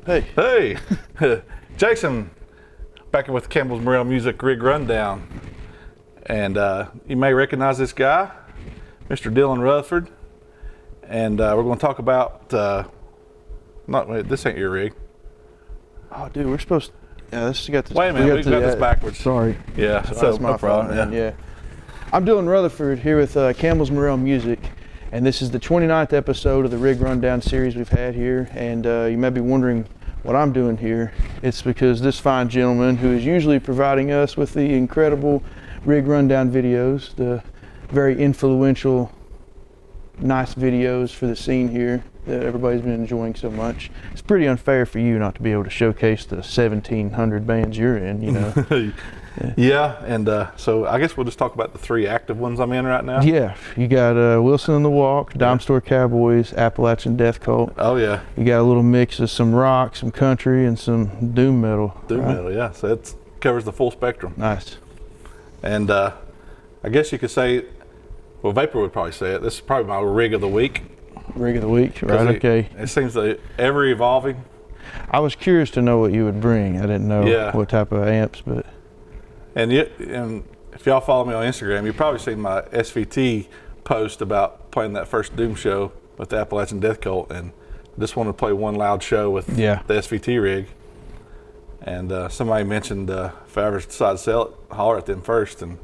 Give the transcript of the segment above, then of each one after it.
Hey, Jason, back with Campbell's Morel Music Rig Rundown. And you may recognize this guy, Mr. Dylan Rutherford. And we're going to talk about, this ain't your rig. Oh, dude, we're supposed to, this got this. Wait a minute, we've got this backwards. Sorry. Yeah, That's my no problem. fault, yeah. I'm Dylan Rutherford here with Campbell's Morel Music. And this is the 29th episode of the Rig Rundown series we've had here. And you may be wondering what I'm doing here. It's because this fine gentleman, who is usually providing us with the incredible Rig Rundown videos, the very influential, nice videos for the scene here that everybody's been enjoying so much. It's pretty unfair for you not to be able to showcase the 1,700 bands you're in, you know. Yeah, and so I guess we'll just talk about the three active ones I'm in right now. Yeah, you got Wilson and the Walk, Dime Store Cowboys, Appalachian Death Cult. Oh yeah. You got a little mix of some rock, some country, and some doom metal. Doom metal, yeah. So it covers the full spectrum. Nice. And I guess you could say, well, Vapor would probably say it, this is probably my rig of the week. Rig of the week, right? Okay. It seems like ever evolving. I was curious to know what you would bring. I didn't know what type of amps, but. And if y'all follow me on Instagram, you've probably seen my SVT post about playing that first Doom show with the Appalachian Death Cult, and just wanted to play one loud show with the SVT rig. And somebody mentioned if I ever decide to sell it, holler at them first. And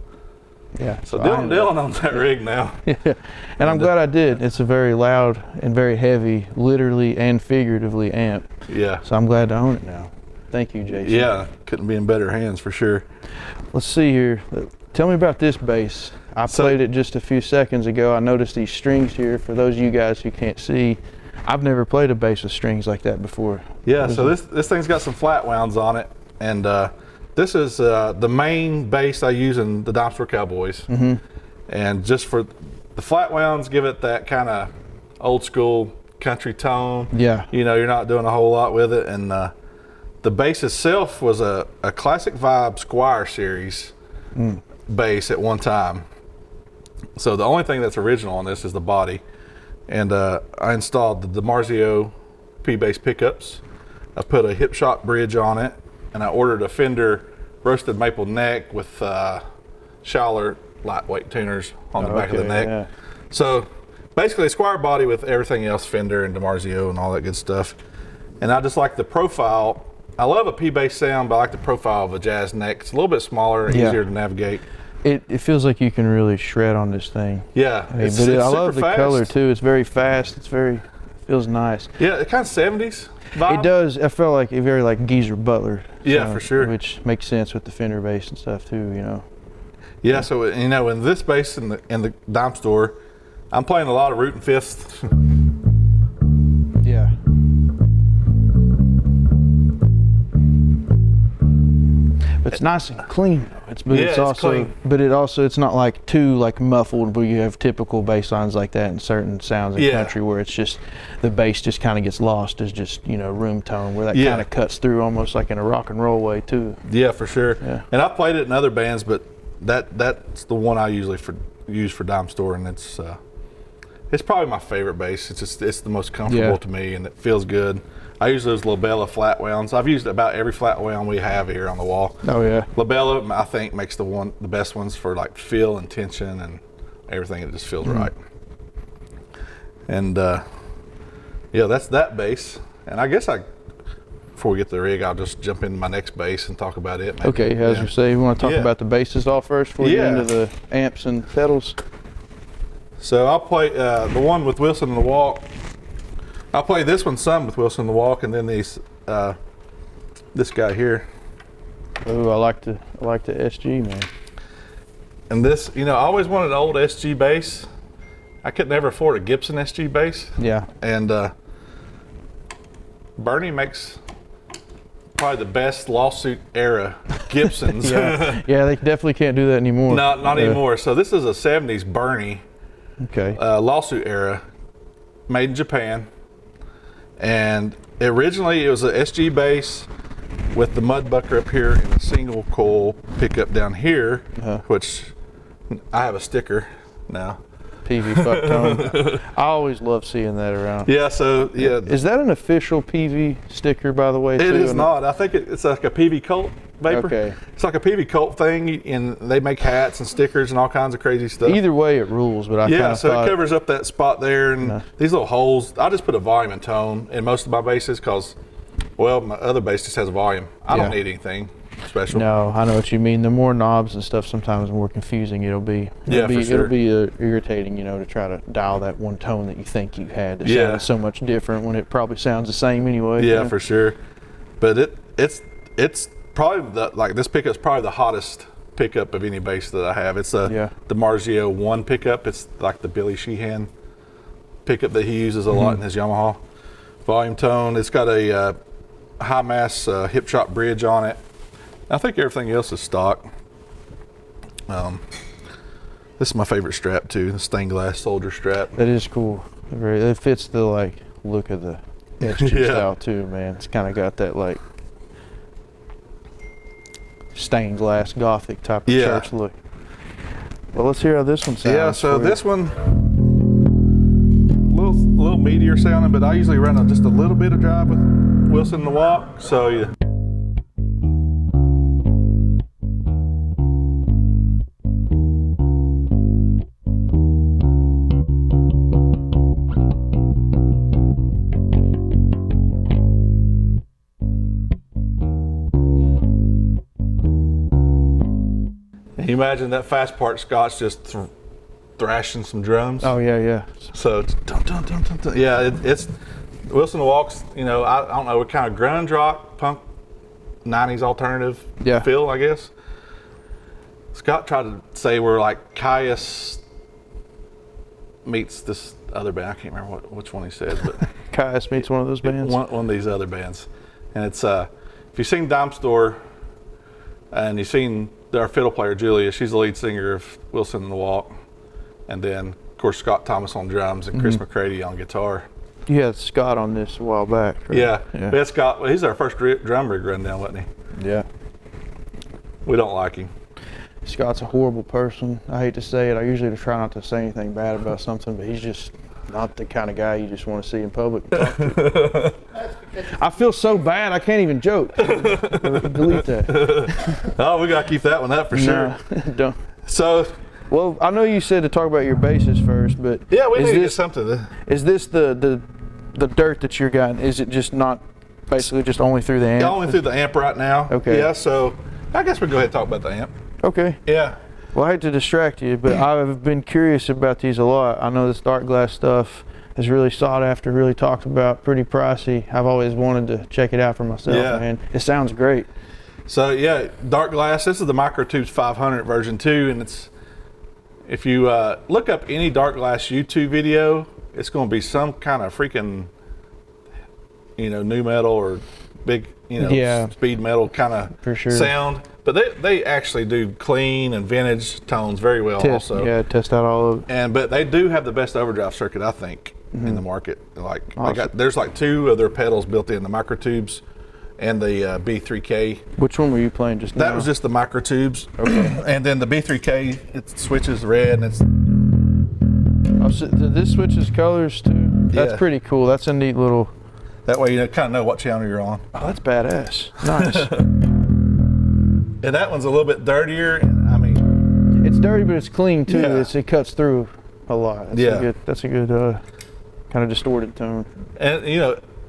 so Dylan owns that rig now. Yeah, and I'm glad I did. It's a very loud and very heavy, literally and figuratively amp. Yeah. So I'm glad to own it now. Thank you, Jason. Yeah, couldn't be in better hands for sure. Let's see here. Tell me about this bass. I played it just a few seconds ago. I noticed these strings here. For those of you guys who can't see, I've never played a bass with strings like that before. Yeah, so this thing's got some flat wounds on it, and this is the main bass I use in the Dime Store Cowboys. Mm-hmm. And just for the flat wounds, give it that kind of old school country tone. Yeah. You know, you're not doing a whole lot with it, and the bass itself was a Classic Vibe Squire series bass at one time. So the only thing that's original on this is the body. And I installed the DiMarzio P-Bass pickups. I put a hip shock bridge on it, and I ordered a Fender roasted maple neck with Schaller lightweight tuners on the back of the neck. Yeah. So basically a Squire body with everything else, Fender and DiMarzio and all that good stuff. And I just like the profile. I love a P-Bass sound, but I like the profile of a jazz neck. It's a little bit smaller, easier to navigate. It feels like you can really shred on this thing. Yeah, I love the color too. It's very fast. Feels nice. Yeah, it kind of 70s vibe. It does. I felt like very like Geezer Butler. Yeah, for sure. Which makes sense with the Fender bass and stuff too, you know. Yeah, so you know, in this bass in the Dime Store, I'm playing a lot of root and fifths. Yeah. But it's nice and clean. It's clean. But it's not like too like muffled where you have typical bass lines like that in certain sounds in country where it's just the bass just kind of gets lost as just, you know, room tone where that kind of cuts through almost like in a rock and roll way too. Yeah, for sure. Yeah. And I've played it in other bands, but that's the one I usually use for Dime Store, and it's probably my favorite bass. It's the most comfortable to me, and it feels good. I use those Labella flat wounds. I've used about every flat wound we have here on the wall. Oh yeah. Labella, I think, makes the best ones for like feel and tension and everything. It just feels right. And that's that bass. And I guess before we get to the rig, I'll just jump into my next bass and talk about it. Maybe. Okay, as you say, we want to talk about the basses all first before we get into the amps and pedals. So I'll play the one with Wilson and the Walk. I'll play this one some with Wilson and the Walk, and then this guy here. Oh, I like the SG, man. And this, you know, I always wanted an old SG bass. I could never afford a Gibson SG bass. Yeah. And Bernie makes probably the best lawsuit era Gibsons. Yeah, they definitely can't do that anymore. Not anymore. So this is a 70s Bernie lawsuit era, made in Japan. And originally it was a SG bass with the mudbucker up here and a single coil pickup down here, which I have a sticker now. PV fuck tone. I always love seeing that around. Yeah, so, yeah. Is that an official PV sticker, by the way, It too? is not. I think it's like a PV cult vapor. Okay. It's like a PV cult thing, and they make hats and stickers and all kinds of crazy stuff. Either way, it rules, but I kind of so it covers up that spot there, and these little holes. I just put a volume and tone in most of my bases because, well, my other bass just has a volume. I don't need anything special. No, I know what you mean. The more knobs and stuff, sometimes the more confusing it'll be. For sure. It'll be irritating, to try to dial that one tone that you think you had that sounds so much different when it probably sounds the same anyway. Yeah, for sure. But it's probably this pickup's probably the hottest pickup of any bass that I have. It's the Marzio 1 pickup. It's like the Billy Sheehan pickup that he uses a lot in his Yamaha. Volume tone. It's got a high mass hip shot bridge on it. I think everything else is stock. This is my favorite strap too, the stained glass soldier strap. That is cool. It fits the look of the SG style too, man. It's kind of got that stained glass gothic type of church look. Well, let's hear how this one sounds. Yeah, so this one, little meatier sounding, but I usually run just a little bit of drive with Wilson in the walk. So yeah. Can you imagine that fast part, Scott's just thrashing some drums? Oh, yeah. So it's dun, dun, dun, dun, dun. Yeah, it's Wilson Walks, I don't know, what kind of grunge rock, punk, 90s alternative feel, I guess. Scott tried to say we're like Caius meets this other band. I can't remember which one he said, but Caius meets one of those bands? One of these other bands. And it's, if you've seen Dime Store and you've seen our fiddle player, Julia, she's the lead singer of Wilson in the Walk. And then, of course, Scott Thomas on drums and Chris McCready on guitar. You had Scott on this a while back, right? Yeah. We had Scott. Well, he's our first drum rig rundown, wasn't he? Yeah. We don't like him. Scott's a horrible person. I hate to say it. I usually try not to say anything bad about something, but he's just not the kind of guy you just want to see in public and talk to. I feel so bad, I can't even joke. Delete that. Oh, we got to keep that one up for sure. Don't. So, well, I know you said to talk about your basses first, but yeah, we need to get something. Is this the dirt that you're getting? Is it just not basically just only through the amp? Only through the amp right now. Okay. Yeah, so I guess we go ahead and talk about the amp. Okay. Yeah. Well, I hate to distract you, but I've been curious about these a lot. I know this Darkglass stuff is really sought after, really talked about, pretty pricey. I've always wanted to check it out for myself, man. It sounds great. So yeah, Darkglass, this is the Microtubes 500 version 2, and it's, if you look up any Darkglass YouTube video, it's going to be some kind of freaking, nu metal or big, speed metal kind of sound. But they actually do clean and vintage tones very well also. Yeah, test out all of it. But they do have the best overdrive circuit, I think, in the market. Awesome. There's like 2 of their pedals built in, the Microtubes and the B3K. Which one were you playing just now? That was just the Microtubes. Okay. And then the B3K, it switches red and it's... Oh, so this switches colors too? That's pretty cool. That's a neat little... That way you kind of know what channel you're on. Oh, that's badass. Nice. And that one's a little bit dirtier. I mean, it's dirty, but it's clean too. Yeah. It cuts through a lot. That's a good kind of distorted tone. And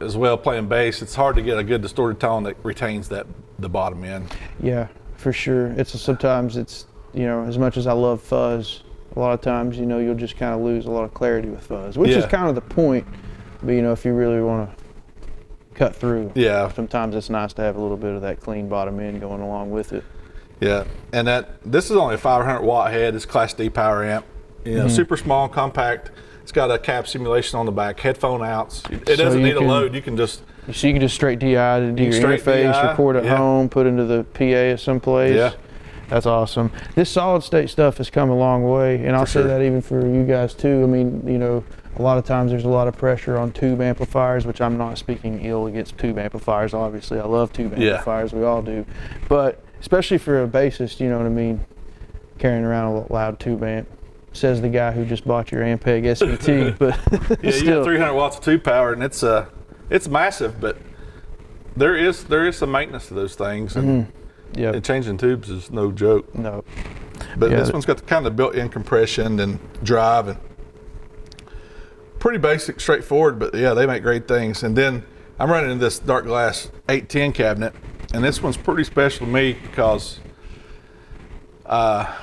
as well, playing bass, it's hard to get a good distorted tone that retains the bottom end. Yeah, for sure. Sometimes it's as much as I love fuzz, a lot of times you'll just kind of lose a lot of clarity with fuzz, which is kind of the point. But if you really want to cut through. Yeah. Sometimes it's nice to have a little bit of that clean bottom end going along with it. Yeah, and this is only a 500 watt head. It's Class D power amp. Super small, compact. It's got a cab simulation on the back, headphone outs. It doesn't need a load. You can just straight DI to do your interface, record at home, put into the PA someplace. Yeah. That's awesome. This solid state stuff has come a long way, and I'll say that even for you guys too. I mean, a lot of times there's a lot of pressure on tube amplifiers, which I'm not speaking ill against tube amplifiers. Obviously, I love tube amplifiers. We all do. But especially for a bassist, carrying around a loud tube amp says the guy who just bought your Ampeg SVT. But yeah, you still. got 300 watts of tube power, and it's massive, but there is some maintenance to those things, and and changing tubes is no joke. No. But this one's got the kind of built-in compression and drive, and pretty basic, straightforward, but yeah, they make great things. And then I'm running this Darkglass 810 cabinet, and this one's pretty special to me because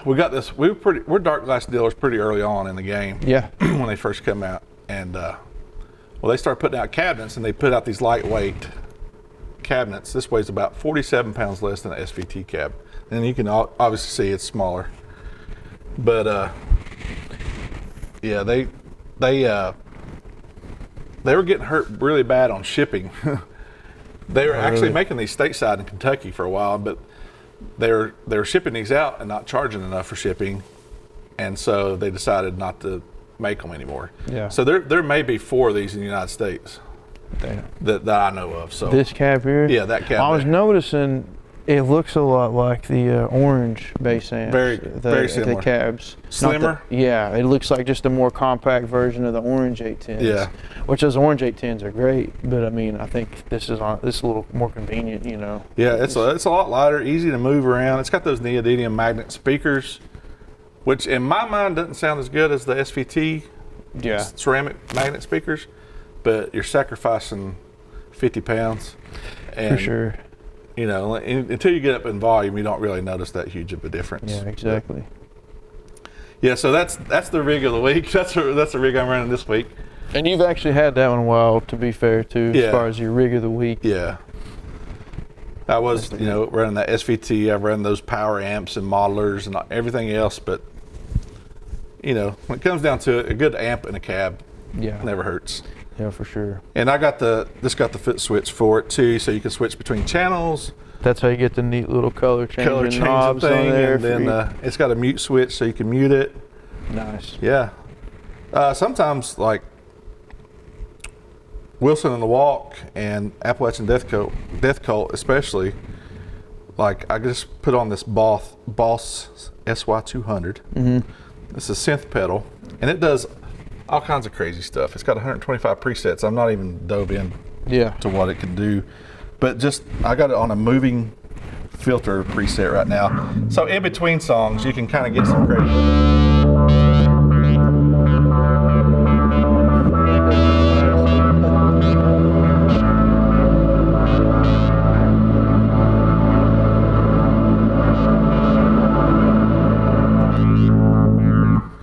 we got this. We're Darkglass dealers pretty early on in the game. Yeah. When they first come out, and they started putting out cabinets, and they put out these lightweight cabinets. This weighs about 47 pounds less than an SVT cab, and you can obviously see it's smaller. But yeah, they were getting hurt really bad on shipping. They were actually making these stateside in Kentucky for a while, but they were shipping these out and not charging enough for shipping, and so they decided not to make them anymore. Yeah. So there may be 4 of these in the United States that I know of. So this cab here? Yeah, that cab. I was noticing it looks a lot like the orange bass amps. Very similar. The cabs. Slimmer? Yeah, it looks like just a more compact version of the orange 810s. Yeah. Which those orange 810s are great, but I mean, I think this is a little more convenient, you know. Yeah, it's a lot lighter, easy to move around. It's got those neodymium magnet speakers, which in my mind doesn't sound as good as the SVT ceramic magnet speakers, but you're sacrificing 50 pounds. And, for sure. You know, until you get up in volume, you don't really notice that huge of a difference. Yeah, exactly. But, yeah, so that's the rig of the week. That's the rig I'm running this week. And you've actually had that one a while, to be fair, too, as far as your rig of the week. Yeah. I was, running that SVT. I've run those power amps and modelers and everything else, but, when it comes down to it, a good amp and a cab never hurts. Yeah, for sure. And I got the foot switch for it too, so you can switch between channels. That's how you get the neat little color changing knobs on there. And then it's got a mute switch, so you can mute it. Nice. Yeah. Sometimes, like Wilson and the Walk and Appalachian Death Cult especially, like I just put on this Boss SY200. Mm-hmm. It's a synth pedal, and it does all kinds of crazy stuff. It's got 125 presets. I'm not even dove in to what it can do, but just I got it on a moving filter preset right now. So in between songs, you can kind of get some crazy.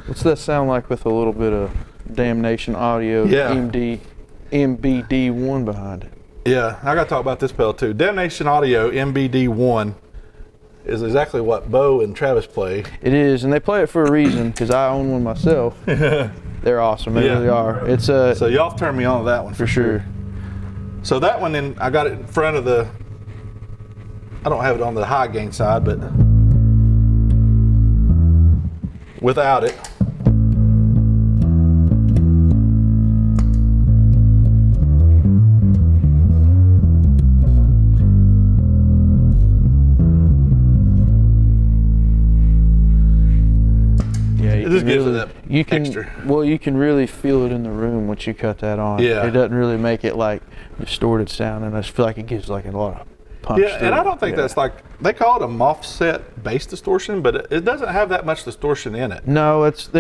What's that sound like with a little bit of Damnation Audio MBD1 behind it? Yeah, I got to talk about this pedal too. Damnation Audio MBD1 is exactly what Bo and Travis play. It is, and they play it for a reason because I own one myself. They're awesome. They really are. It's so y'all turned me on to that one for sure. So that one, then I got it in front of the. I don't have it on the high gain side, but without it. It just gives it that extra. Well, you can really feel it in the room once you cut that on. Yeah. It doesn't really make it like distorted sound, and I just feel like it gives like a lot of punch. Yeah, and I don't think that's like, they call it a MOFSET bass distortion, but it doesn't have that much distortion in it. No, that's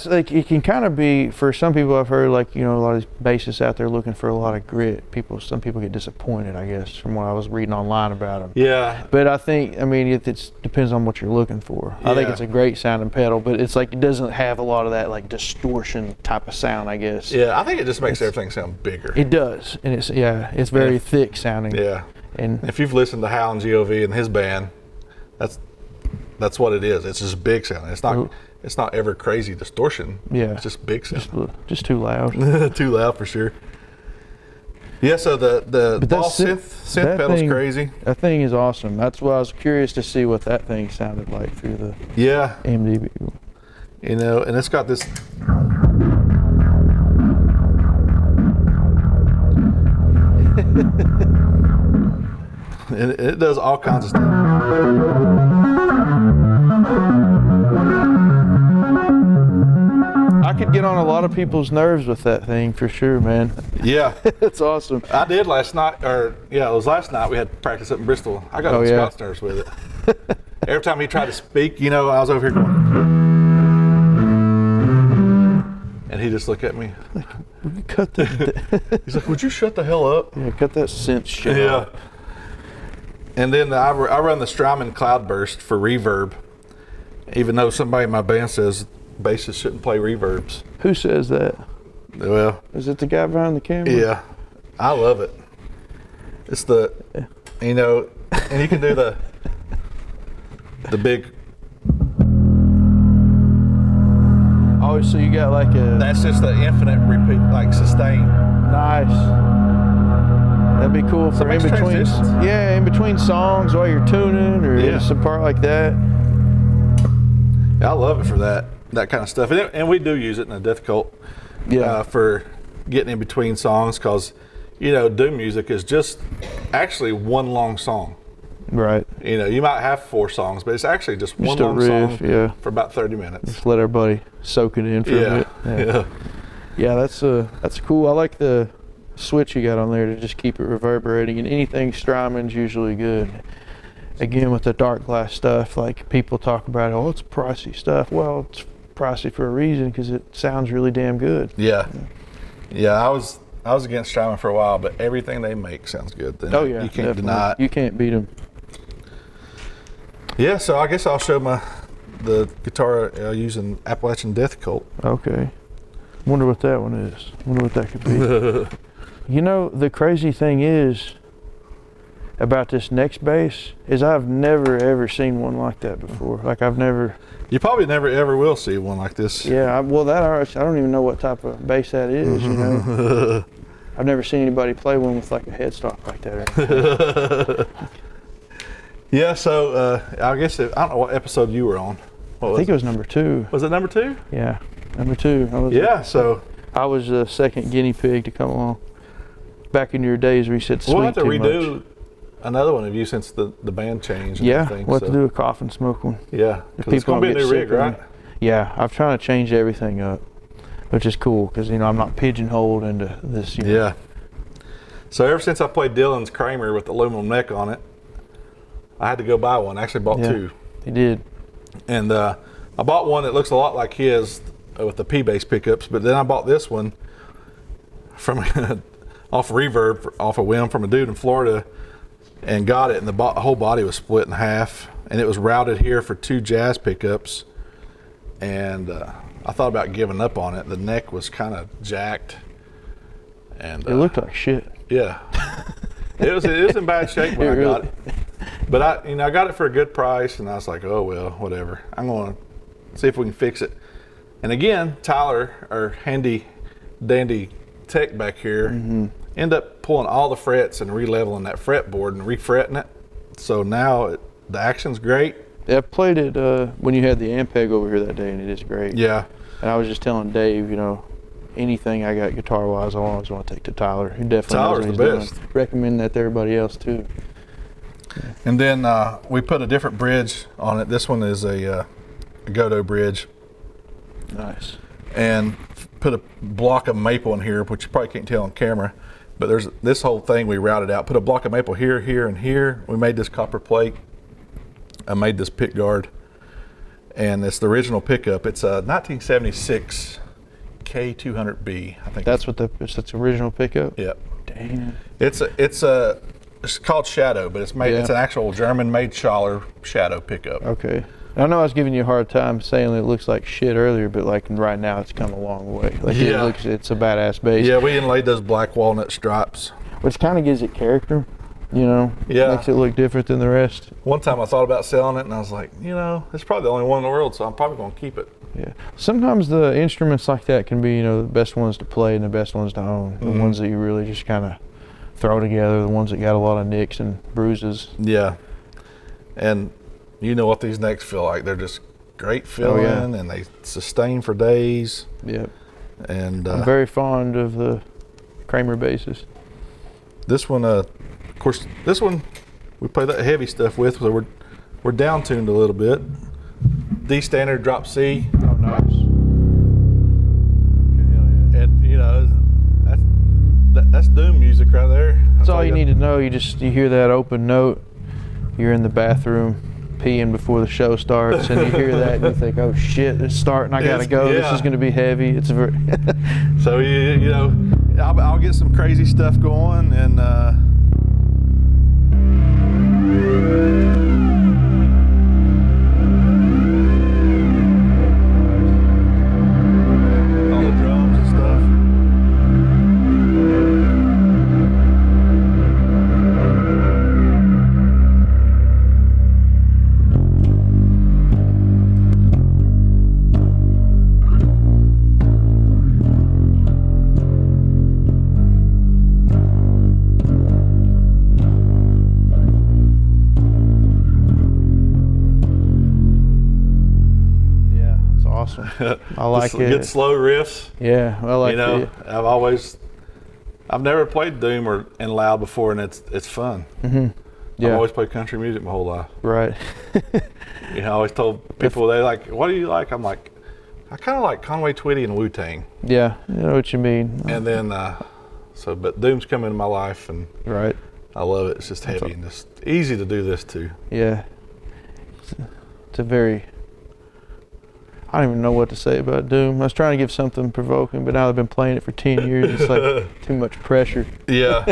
like, it can kind of be, for some people I've heard, like, a lot of these bassists out there looking for a lot of grit. Some people get disappointed, I guess, from what I was reading online about them. Yeah. But I think, it depends on what you're looking for. I think it's a great sounding pedal, but it's like, it doesn't have a lot of that like distortion type of sound, I guess. Yeah, I think it just makes everything sound bigger. It does, and it's very thick sounding. Yeah. And if you've listened to Hal and GOV and his band, that's what it is. It's just big sound. It's not ever crazy distortion. Yeah. It's just big sound. Just too loud. Too loud for sure. Yeah, so the Boss synth pedal's crazy. That thing is awesome. That's why I was curious to see what that thing sounded like through the MDB. And it's got this. It does all kinds of stuff. get on a lot of people's nerves with that thing for sure, man. Yeah. It's awesome. I did last night, it was last night we had practice up in Bristol. I got on Scott's nerves with it. Every time he tried to speak, I was over here going, and he just looked at me. Cut that. He's like, would you shut the hell up? Yeah, cut that synth shit off. And then I run the Strymon Cloudburst for reverb, even though somebody in my band says bassists shouldn't play reverbs. Who says that? Well, is it the guy behind the camera? Yeah, I love it. It's and you can do the big. Oh, so you got like a. That's just the infinite repeat, like sustain. Nice. That'd be cool for in between. Yeah, in between songs while you're tuning or just a part like that. I love it for that kind of stuff, and we do use it in the Death Cult. Yeah. For getting in between songs, because doom music is just actually one long song. Right. You might have 4 songs, but it's actually just one long song for about 30 minutes. Just let everybody soak it in for a bit. Yeah, that's cool. I like the switch you got on there to just keep it reverberating, and anything Strymon's usually good. Again, with the Darkglass stuff, like people talk about, it's pricey stuff. Well, it's pricey for a reason, because it sounds really damn good. Yeah. I was against Strymon for a while, but everything they make sounds good. You can't definitely deny it. You can't beat them. Yeah, so I guess I'll show the guitar using Appalachian Death Cult. Okay. Wonder what that one is. Wonder what that could be. The crazy thing is about this next bass is I've never ever seen one like that before. Like I've never. You probably never ever will see one like this. Yeah, I don't even know what type of bass that is. I've never seen anybody play one with like a headstock like that. Yeah, so I guess I don't know what episode you were on. I think it was number 2. Was it number 2? Yeah, number 2. I was the second guinea pig to come along. Back in your days where you said sweet. We'll have to redo much. Another one of you since the band changed. And everything, we'll have to do a cough and smoke one. Yeah, because it's going to be a new rig, right? Yeah, I'm trying to change everything up, which is cool because I'm not pigeonholed into this. Yeah. So ever since I played Dylan's Kramer with the aluminum neck on it, I had to go buy one. I actually bought 2. You did. And I bought one that looks a lot like his with the P-bass pickups, but then I bought this one from off Reverb, off a whim from a dude in Florida, and got it, and the whole body was split in half, and it was routed here for 2 jazz pickups, and I thought about giving up on it. The neck was kind of jacked, and it looked like shit. Yeah. It was in bad shape when I got it. But I got it for a good price, and I was like, oh well, whatever. I'm going to see if we can fix it. And again, Tyler, our handy dandy tech back here, ended up pulling all the frets and re-leveling that fretboard and re-fretting it. So now the action's great. Yeah, I played it when you had the Ampeg over here that day, and it is great. Yeah. And I was just telling Dave, anything I got guitar-wise, I always want to take to Tyler. He definitely Tyler's the best. Doing. Recommend that to everybody else too. Yeah. And then we put a different bridge on it. This one is a Godot bridge. Nice. And put a block of maple in here, which you probably can't tell on camera. But there's this whole thing we routed out. Put a block of maple here, here, and here. We made this copper plate. I made this pick guard. And it's the original pickup. It's a 1976 K200B, I think. That's that's original pickup? Yep. Damn. It's called Shadow, but it's an actual German-made Schaller Shadow pickup. Okay. I know I was giving you a hard time saying it looks like shit earlier, but like right now it's come a long way. Like it's a badass bass. Yeah, we inlaid those black walnut stripes. Which kind of gives it character, Yeah. Makes it look different than the rest. One time I thought about selling it, and I was like, it's probably the only one in the world, so I'm probably going to keep it. Yeah. Sometimes the instruments like that can be, the best ones to play and the best ones to own. The ones that you really just kind of throw together, the ones that got a lot of nicks and bruises. Yeah. And you know what these necks feel like. They're just great feeling, and they sustain for days. Yep. And I'm very fond of the Kramer basses. This one, of course, we play that heavy stuff with, so we're down tuned a little bit. D standard, drop C. Oh, nice. you know, that's doom music right there. That's all you need to know. You hear that open note. You're in the bathroom peeing before the show starts, and you hear that, and you think, "Oh shit, it's starting! I gotta go. Yeah. This is gonna be heavy." It's very. So you know, I'll get some crazy stuff going, and all the drums and stuff. Awesome. I like it. Good slow riffs. Yeah, I like it. You know, I've never played doom or and loud before, and it's fun. Mm-hmm. Yeah. I've always played country music my whole life. Right. You know, I always told people, they like, what do you like? I'm like, I kind of like Conway Twitty and Wu-Tang. Yeah, I know what you mean. And then, but doom's come into my life, and right. I love it. It's just heavy and just easy to do this too. Yeah. It's a very. I don't even know what to say about doom. I was trying to give something provoking, but now I've been playing it for 10 years. It's like too much pressure. Yeah.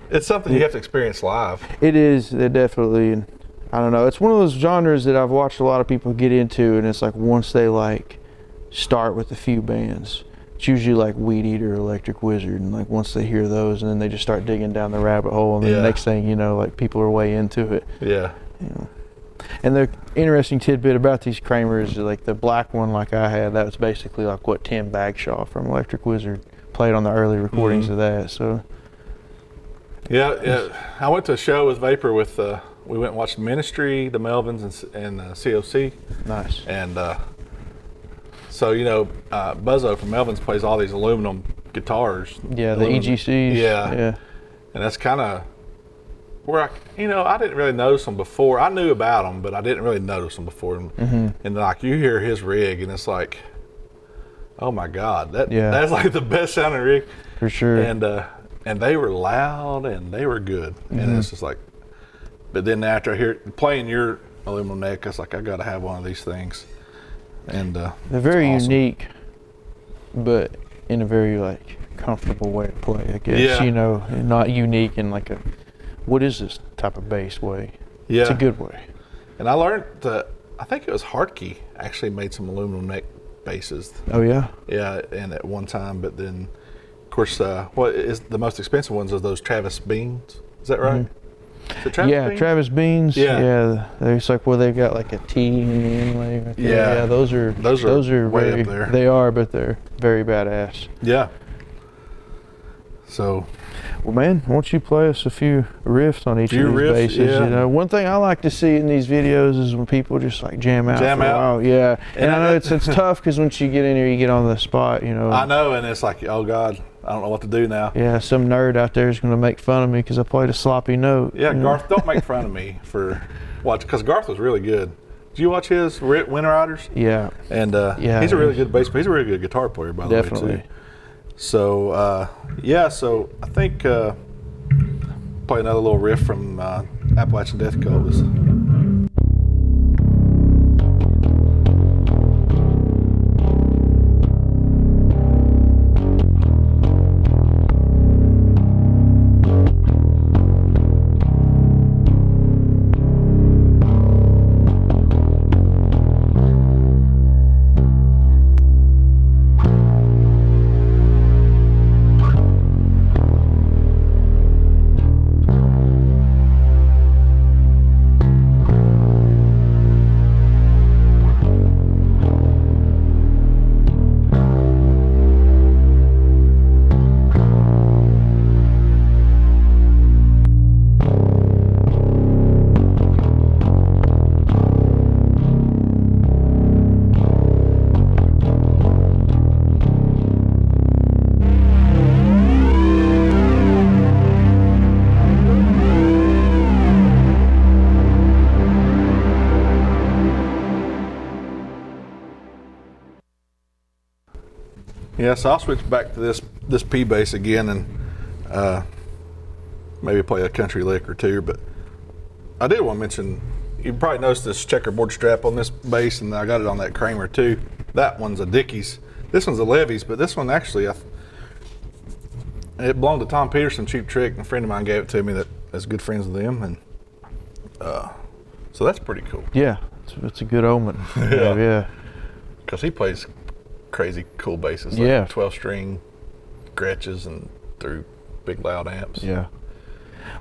It's something you have to experience live. It is. It definitely. And I don't know. It's one of those genres that I've watched a lot of people get into, and it's like once they like start with a few bands, it's usually like Weed Eater, Electric Wizard, and like once they hear those, and then they just start digging down the rabbit hole, and then the next thing you know, like people are way into it. Yeah. You know. And the interesting tidbit about these Kramers is like the black one, like I had, that was basically like what Tim Bagshaw from Electric Wizard played on the early recordings of that. So. Yeah. I went to a show with Vapor with. We went and watched Ministry, the Melvins, and COC. Nice. And so you know, Buzzo from Melvins plays all these aluminum guitars. Yeah, the EGCs. Yeah. And that's kind of where I didn't really notice them before. I knew about them, but I didn't really notice them before. And like you hear his rig, and it's like, oh my God, that's like the best sounding rig for sure. And they were loud and they were good. And it's just like, but then after I hear playing your aluminum neck, I was like, I got to have one of these things. And they're very awesome. unique, but in a very like comfortable way to play, I guess. Yeah. You know, not unique in like a what is this type of bass way. Yeah. It's a good way. And I learned that I think it was Hartke actually made some aluminum neck basses. Oh yeah. Yeah, and at one time, but then of course, what is the most expensive ones are those Travis Beans. Is that right? Is it Travis Beans? Travis Beans. Yeah. There's like they've got like a T in the inlay. Right there. Yeah. Those are way very, up there. They are, but they're very badass. Yeah. So. Well, man, why don't you play us a few riffs on each of these basses? Yeah. You know, one thing I like to see in these videos is when people just like jam out. Jam for a out. while. Yeah. And I know it's tough because once you get in here, you get on the spot. You know. I know, and it's like, oh God, I don't know what to do now. Yeah, some nerd out there is going to make fun of me because I played a sloppy note. Yeah, you Garth, don't make fun of me for because Garth was really good. Did you watch his Winter Riders? Yeah. And he's a really good bass player. He's a really good guitar player, by the way, too. Definitely. So, so I think play another little riff from Appalachian Death Cult. Yeah, so I'll switch back to this P bass again and maybe play a country lick or two. But I did want to mention, you probably noticed this checkerboard strap on this bass, and I got it on that Kramer too. That one's a Dickies. This one's a Levy's, but this one actually, it belonged to Tom Peterson, Cheap Trick, and a friend of mine gave it to me that's good friends with them, and so that's pretty cool. Yeah, it's a good omen. Yeah. Because he plays crazy cool basses, like 12-string Gretches and through big loud amps. Yeah.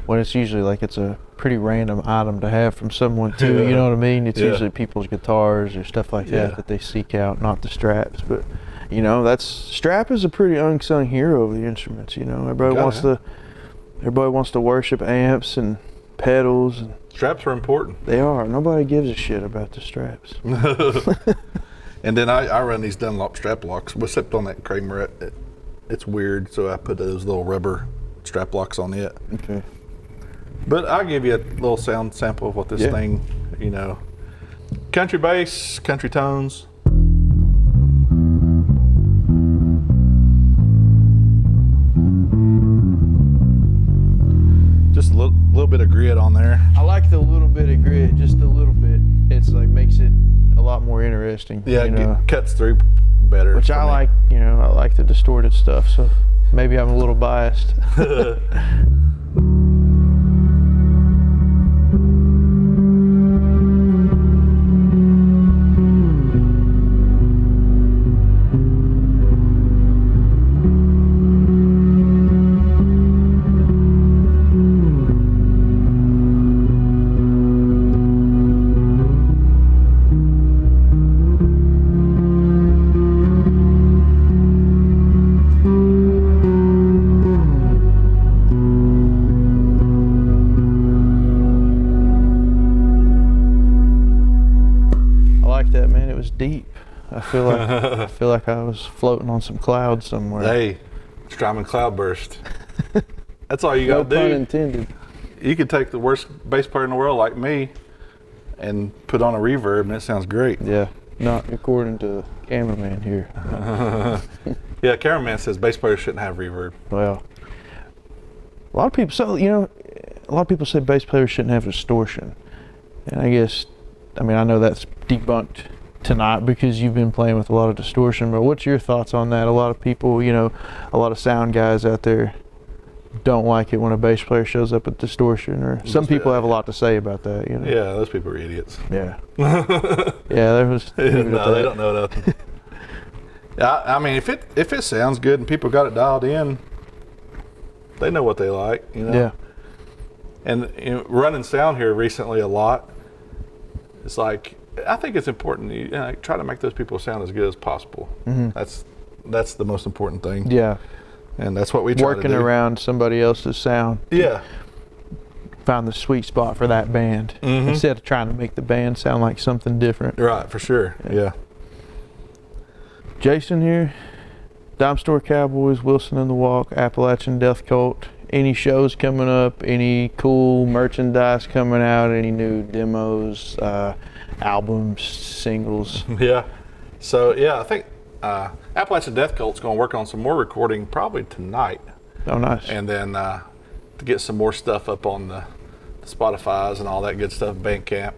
Well, it's usually like it's a pretty random item to have from someone too. You know what I mean? It's usually people's guitars or stuff like that they seek out, not the straps. But you know, strap is a pretty unsung hero of the instruments. You know, everybody wants to worship amps and pedals. And straps are important. They are. Nobody gives a shit about the straps. And then I run these Dunlop strap locks, except on that Kramer. It's weird, so I put those little rubber strap locks on it. Okay. But I'll give you a little sound sample of what this thing, you know, country bass, country tones. Just a little bit of grit on there. I like the little bit of grit, just a little bit. It's like makes it a lot more interesting. Yeah, you know? It cuts through better. Which I like, you know, I like the distorted stuff, so maybe I'm a little biased. Deep. I feel like I was floating on some clouds somewhere. Hey, Strymon Cloudburst. That's all you got to do. No pun intended. You could take the worst bass player in the world like me and put on a reverb, and it sounds great. Yeah, not according to the cameraman here. Yeah, cameraman says bass players shouldn't have reverb. Well, a lot of people say bass players shouldn't have distortion, and I know that's debunked tonight because you've been playing with a lot of distortion, but what's your thoughts on that? A lot of people, you know, a lot of sound guys out there don't like it when a bass player shows up with distortion, or some people have a lot to say about that, you know. Yeah, those people are idiots. Yeah. Yeah, there was. No, they don't know nothing. I mean, if it sounds good and people got it dialed in, they know what they like, you know. Yeah. And you know, running sound here recently a lot, it's like, I think it's important you try to make those people sound as good as possible. Mm-hmm. That's the most important thing. Yeah. And that's what we try to do. Working around somebody else's sound. Yeah. Found the sweet spot for that band, instead of trying to make the band sound like something different. Right, for sure. Yeah. Jason here, Dime Store Cowboys, Wilson and the Walk, Appalachian Death Cult. Any shows coming up? Any cool merchandise coming out? Any new demos, albums, singles? Yeah. So I think Appalachian Death Cult's going to work on some more recording probably tonight. Oh, nice. And then to get some more stuff up on the Spotify's and all that good stuff, Bandcamp.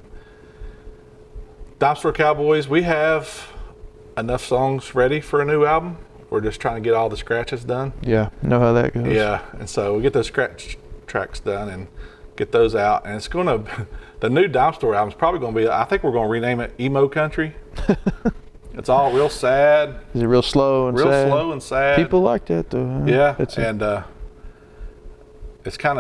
Dime Store Cowboys, we have enough songs ready for a new album. We're just trying to get all the scratches done. Yeah, know how that goes. Yeah, and so we get those scratch tracks done and get those out. And it's going to, the new Dime Store album is probably going to be, I think we're going to rename it Emo Country. It's all real sad. Is it real slow and sad? Real slow and sad. People like that though. Huh? Yeah, it's kind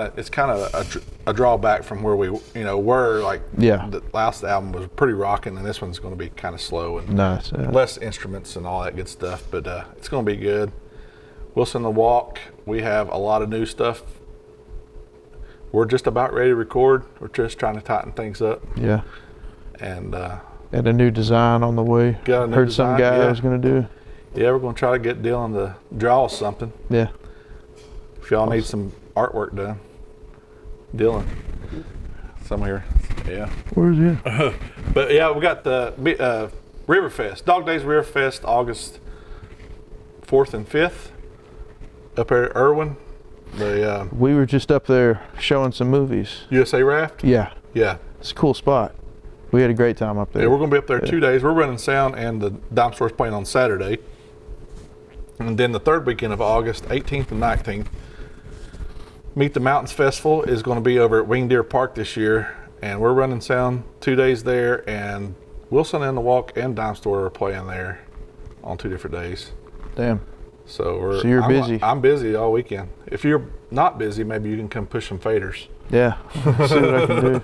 of a drawback from where we were. Like the last album was pretty rocking, and this one's going to be kind of slow and nice, less instruments and all that good stuff. But it's going to be good. Wilson the Walk, we have a lot of new stuff. We're just about ready to record. We're just trying to tighten things up. Yeah. And a new design on the way. Heard some guy was going to do. Yeah, we're going to try to get Dylan to draw something. Yeah. If y'all need some artwork done, Dylan, somewhere. Yeah. Where's he? But yeah, we got the Riverfest, Dog Days Riverfest, August 4th and 5th up there at Irwin. The We were just up there showing some movies. USA Raft? Yeah, Yeah. it's a cool spot. We had a great time up there. Yeah, we're going to be up there 2 days. We're running sound, and the Dime Store's playing on Saturday. And then the third weekend of August, 18th and 19th, Meet the Mountains Festival is going to be over at Wing Deer Park this year. And we're running sound 2 days there, and Wilson and the Walk and Dime Store are playing there on 2 different days. Damn. So you're busy. I'm busy all weekend. If you're not busy, maybe you can come push some faders. Yeah, see what I can do.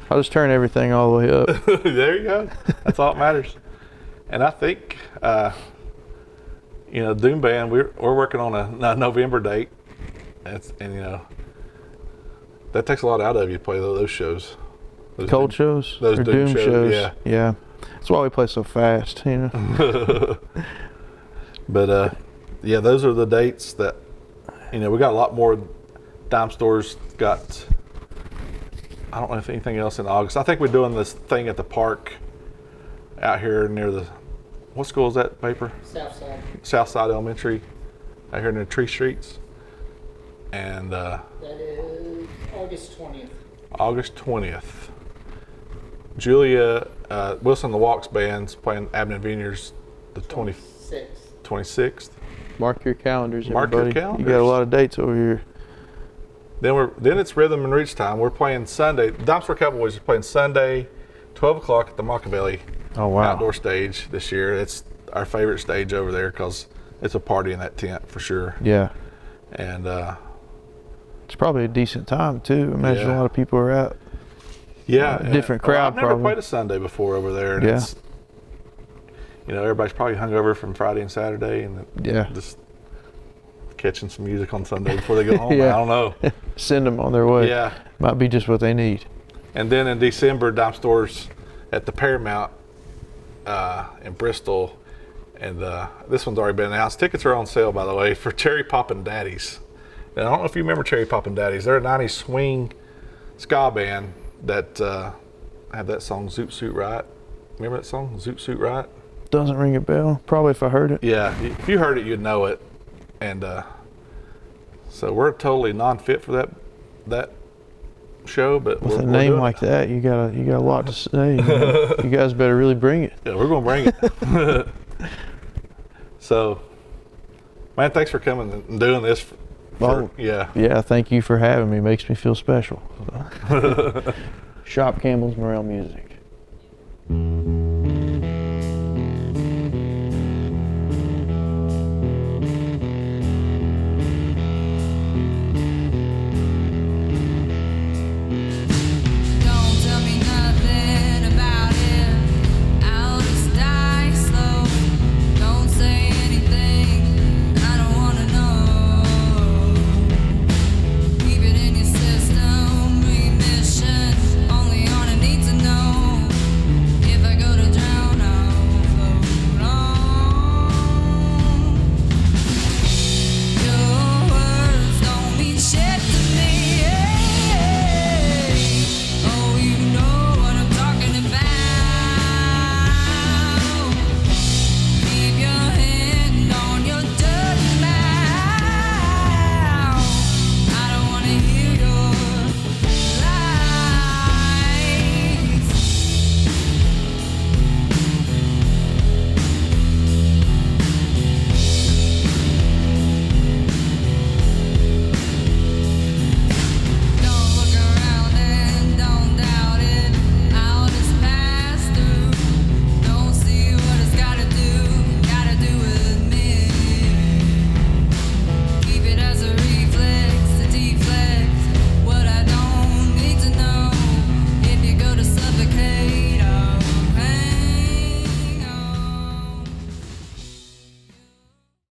I'll just turn everything all the way up. There you go. That's all that matters. And I think, Doom Band, we're working on a November date. And that takes a lot out of you to play those shows. Those Cold shows? Those or Doom shows. Yeah. That's why we play so fast, But those are the dates that, we got a lot more Dime Stores got. I don't know if anything else in August. I think we're doing this thing at the park out here near what school is that, Vapor? Southside Elementary, out here near Tree Streets. And that is August 20th. August 20th. Julia Wilson the Walks band's playing Abnett Vineyards the 26th. Mark your calendars, Mark your everybody. calendars. You got a lot of dates over here. Then it's Rhythm and Reach time. We're playing Sunday. Dime Store Cowboys is playing Sunday, 12 o'clock at the Machiavelli outdoor stage this year. It's our favorite stage over there because it's a party in that tent for sure. Yeah. And it's probably a decent time too. I imagine a lot of people are out. Yeah. Different crowd. I've never played a Sunday before over there. And it's, everybody's probably hungover from Friday and Saturday, and just catching some music on Sunday before they go home. I don't know. Send them on their way. Yeah. Might be just what they need. And then in December, Dime Store's at the Paramount in Bristol. And this one's already been announced. Tickets are on sale, by the way, for Cherry Poppin' Daddies. And I don't know if you remember Cherry Poppin' Daddies. They're a 90s swing ska band that have that song, Zoot Suit Right. Remember that song, Zoot Suit Right? Doesn't ring a bell. Probably if I heard it. Yeah, if you heard it, you'd know it. And so we're totally non-fit for that show, but with we're a name doing like it. that, you got a lot to say. You guys better really bring it. Yeah, we're gonna bring it. So, man, thanks for coming and doing this. Yeah. Thank you for having me. Makes me feel special. Shop Campbell's Morel Music.